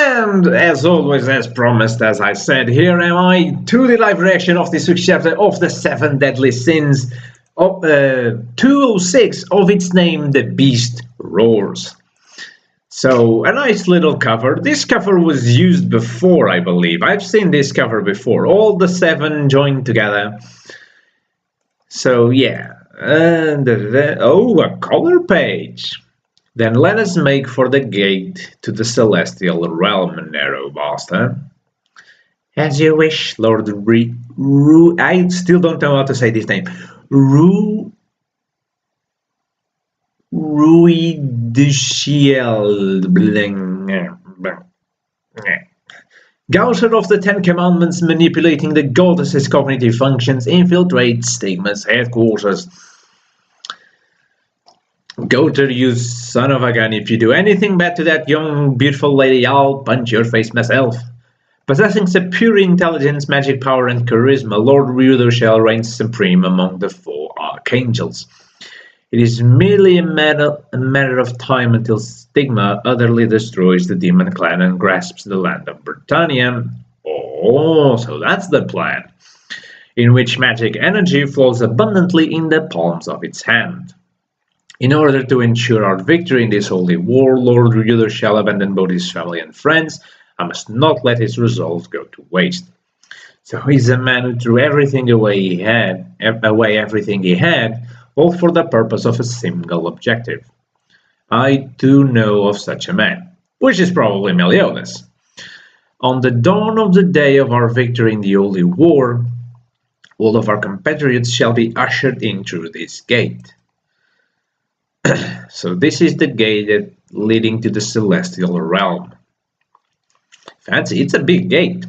And as always, as promised, as I said, here am I to the live reaction of this week's chapter of the Seven Deadly Sins, of 206 of its name, The Beast Roars. So, a nice little cover. This cover was used before, I believe. I've seen this cover before. All the seven joined together. So, yeah. And a color page. Then let us make for the gate to the celestial realm, narrow master. As you wish, Lord I still don't know how to say this name. Rueduciel. Gouter of the Ten Commandments, manipulating the goddess's cognitive functions, infiltrates Stigma's headquarters. Gouter, you son of a gun, if you do anything bad to that young, beautiful lady, I'll punch your face myself. Possessing superior intelligence, magic power, and charisma, Lord Rueduciel reigns supreme among the four Archangels. It is merely a matter of time until Stigma utterly destroys the demon clan and grasps the land of Britannia. Oh, so that's the plan, in which magic energy flows abundantly in the palms of its hand. In order to ensure our victory in this holy war, Lord Rueduciel abandoned both his family and friends. I must not let his resolve go to waste. So he's a man who threw everything away everything he had, all for the purpose of a single objective. I do know of such a man, which is probably Meliodas. On the dawn of the day of our victory in the holy war, all of our compatriots shall be ushered in through this gate. So this is the gate leading to the celestial realm. Fancy, it's a big gate.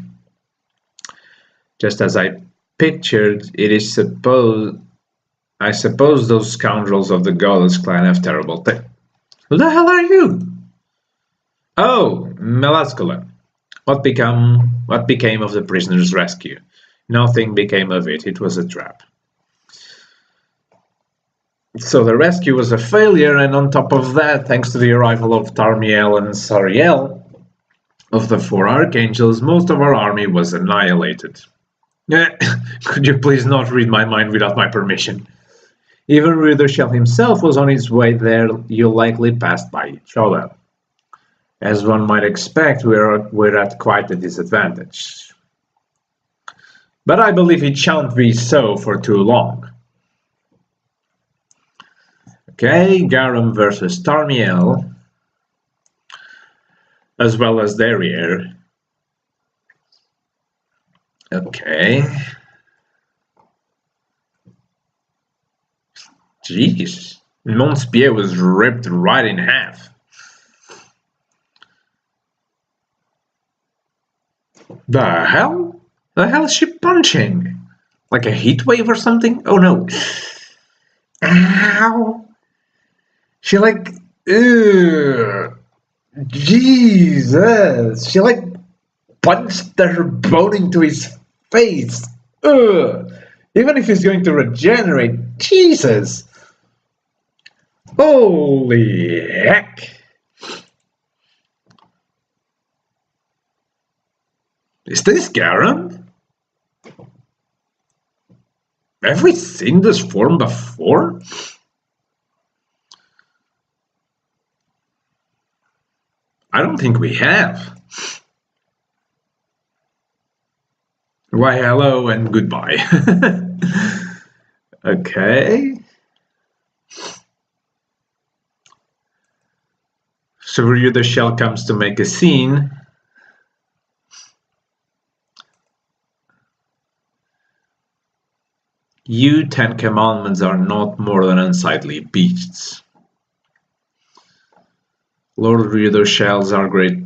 Just as I pictured, I suppose those scoundrels of the goddess clan have terrible things. Who the hell are you? Oh, Melascula. What became of the prisoner's rescue? Nothing became of it. It was a trap. So the rescue was a failure, and on top of that, thanks to the arrival of Tarmiel and Sariel, of the four Archangels, most of our army was annihilated. Could you please not read my mind without my permission? Even Rueduciel himself was on his way there. You likely passed by each other. As one might expect, we're at quite a disadvantage. But I believe it shan't be so for too long. Okay, Garum versus Tarmiel, as well as Derriere. Okay. Jeez, Monspiet was ripped right in half. The hell? The hell is she punching? Like a heat wave or something? Oh no. Ow. She like, ugh, Jesus. She like punched her bone into his face. Ugh. Even if he's going to regenerate, Jesus. Holy heck. Is this Garen? Have we seen this form before? I don't think we have. Why, hello and goodbye. Okay. So Rueduciel comes to make a scene. You 10 Commandments are not more than unsightly beasts. Lord Rueduciel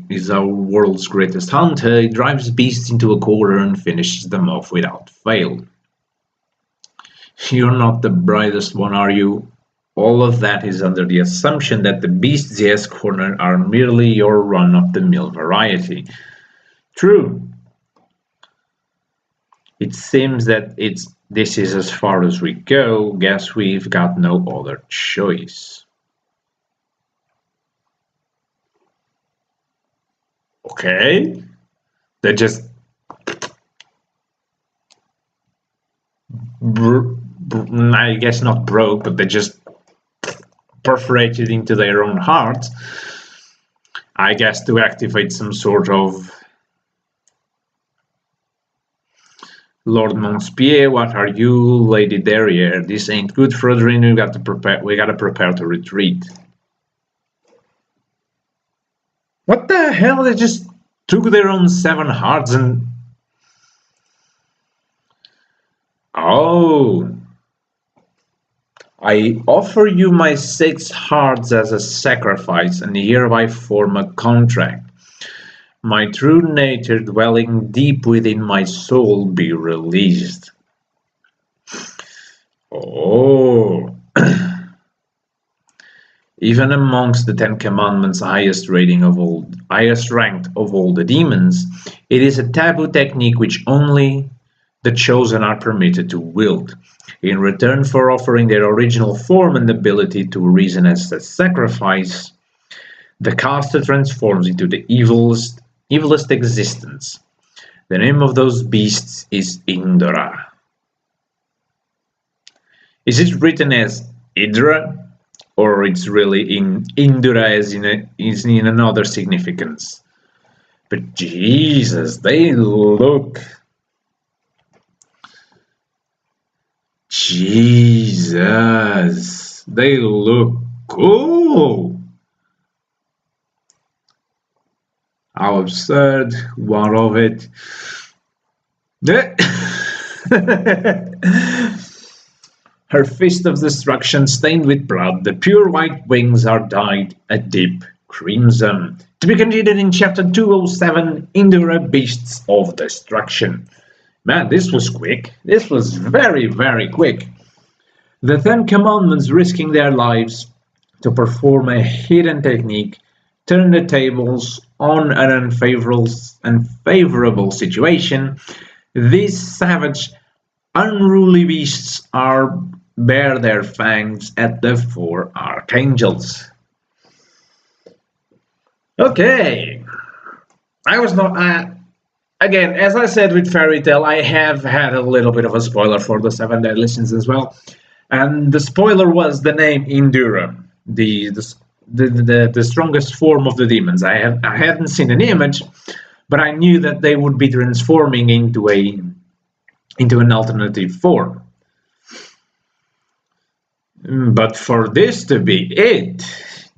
is our world's greatest hunter. He drives beasts into a corner and finishes them off without fail. You're not the brightest one, are you? All of that is under the assumption that the beasts he has cornered are merely your run-of-the-mill variety. True. It seems that this is as far as we go. Guess we've got no other choice. Okay. They just I guess not broke, but they just perforated into their own heart. I guess to activate some sort of Lord Monspiet, what are you, Lady Derriere? This ain't good, Frodrin. We gotta prepare to retreat. What the hell? They just took their own 7 hearts and... Oh. I offer you my 6 hearts as a sacrifice, and hereby form a contract. My true nature dwelling deep within my soul be released. Oh. Even amongst the 10 Commandments highest ranked of all the demons, it is a taboo technique which only the chosen are permitted to wield. In return for offering their original form and ability to reason as a sacrifice, the caster transforms into the evilest existence. The name of those beasts is Indura. Is it written as Indra? Or it's really in Indura as is in another significance? But Jesus, they look... Jesus, they look cool. How absurd, what of it? Her fist of destruction stained with blood, the pure white wings are dyed a deep crimson. To be continued in chapter 207, Indura Beasts of Destruction. Man, this was quick. This was very, very quick. The 10 Commandments risking their lives to perform a hidden technique turn the tables on an unfavorable situation. These savage, unruly beasts bear their fangs at the 4 Archangels. Okay. I was not... Again, as I said with Fairy Tail, I have had a little bit of a spoiler for the 7 Deadly Sins as well. And the spoiler was the name Indura, the strongest form of the demons. I hadn't seen an image, but I knew that they would be transforming into an alternative form. But for this to be it,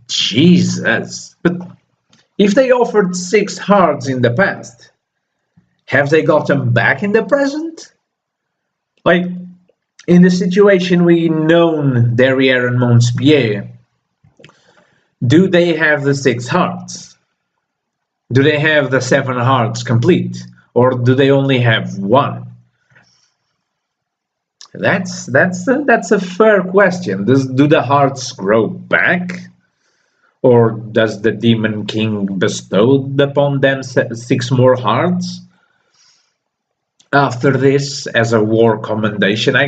Jesus. But if they offered 6 hearts in the past, have they got them back in the present? Like, in the situation we known Derriere and Monspiet, do they have the 6 hearts? Do they have the 7 hearts complete? Or do they only have 1? That's a fair question. Do the hearts grow back? Or does the Demon King bestow upon them 6 more hearts? After this, as a war commendation, I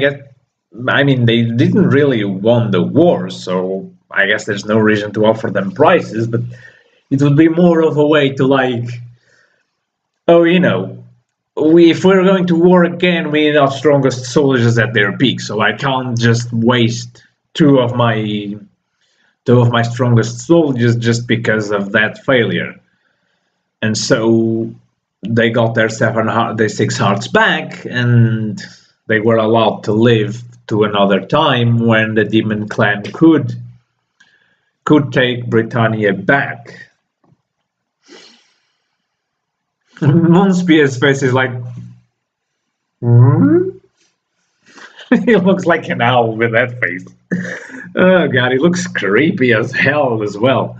mean, they didn't really won the war, so I guess there's no reason to offer them prizes, but it would be more of a way to, like, oh, you know, if we're going to war again, we need our strongest soldiers at their peak, so I can't just waste 2 of my strongest soldiers just because of that failure. And so they got their 6 hearts back, and they were allowed to live to another time when the Demon Clan could take Britannia back. Monspiet's face is like, he looks like an owl with that face. Oh god, he looks creepy as hell as well.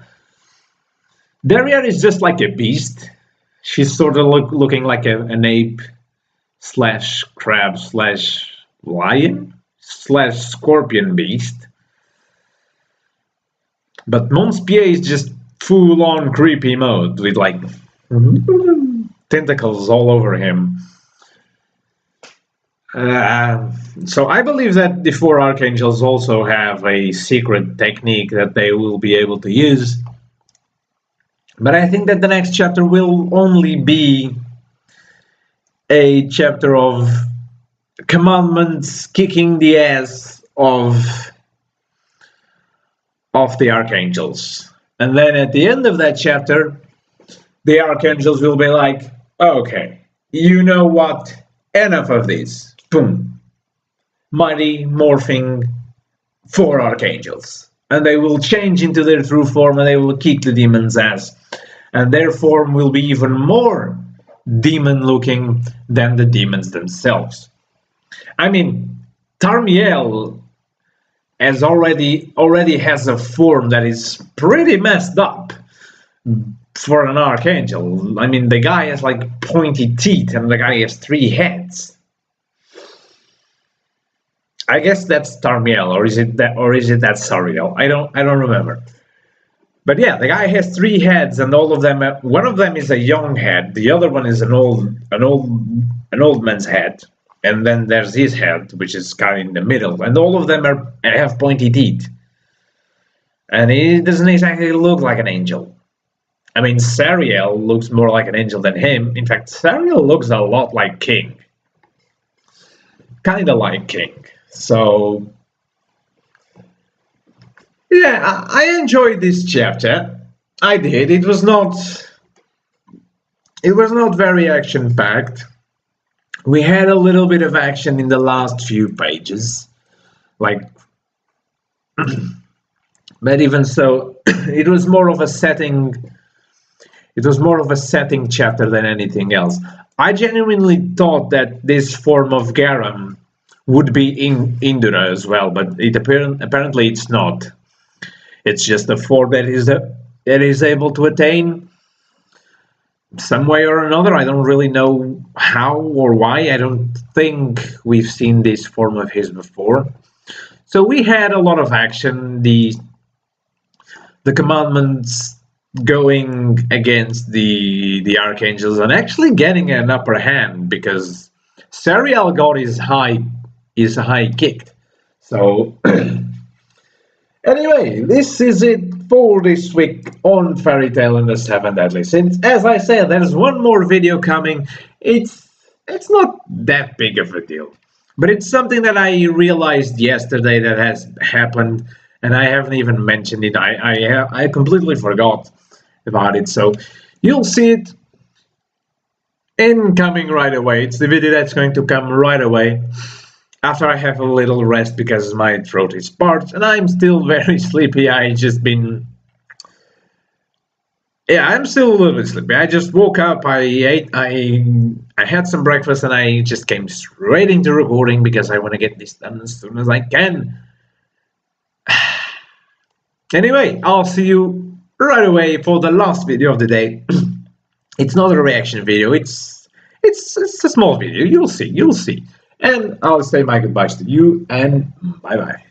Derriere is just like a beast. She's sort of looking like an ape slash crab slash lion slash scorpion beast. But Monspiet is just full on creepy mode with like tentacles all over him. So I believe that the 4 Archangels also have a secret technique that they will be able to use But I think that the next chapter will only be a chapter of commandments kicking the ass of the archangels. And then at the end of that chapter, the archangels will be like, okay, you know what? Enough of this. Boom. Mighty morphing 4 archangels. And they will change into their true form and they will kick the demon's ass. And their form will be even more demon looking than the demons themselves. I mean, Tarmiel already has a form that is pretty messed up for an archangel. I mean, the guy has like pointy teeth and the guy has 3 heads. I guess that's Tarmiel, or is it that Sariel? I don't remember. But yeah, the guy has 3 heads, and all of them. One of them is a young head. The other one is an old man's head, and then there's his head, which is kind of in the middle. And all of them have pointy teeth, and he doesn't exactly look like an angel. I mean, Sariel looks more like an angel than him. In fact, Sariel looks a lot like King, kind of like King. So yeah, I enjoyed this chapter. I did. It was not very action packed. We had a little bit of action in the last few pages, like, but even so, it was more of a setting. It was more of a setting chapter than anything else. I genuinely thought that this form of Garam would be in Indura as well, but apparently it's not. It's just a form that is able to attain some way or another. I don't really know how or why. I don't think we've seen this form of his before. So we had a lot of action. The commandments going against the archangels and actually getting an upper hand, because Sariel got his high kicked. So anyway, this is it for this week on Fairy Tail and the 7 Deadly Sins. As I said, there's one more video coming. It's not that big of a deal, but it's something that I realized yesterday that has happened, and I haven't even mentioned it. I completely forgot about it, so you'll see it incoming right away. It's the video that's going to come right away after I have a little rest, because my throat is parched and I'm still very sleepy. I'm still a little bit sleepy. I just woke up, I had some breakfast, and I just came straight into recording because I want to get this done as soon as I can. Anyway, I'll see you right away for the last video of the day. It's not a reaction video, it's a small video. You'll see. And I'll say my goodbyes to you, and bye bye.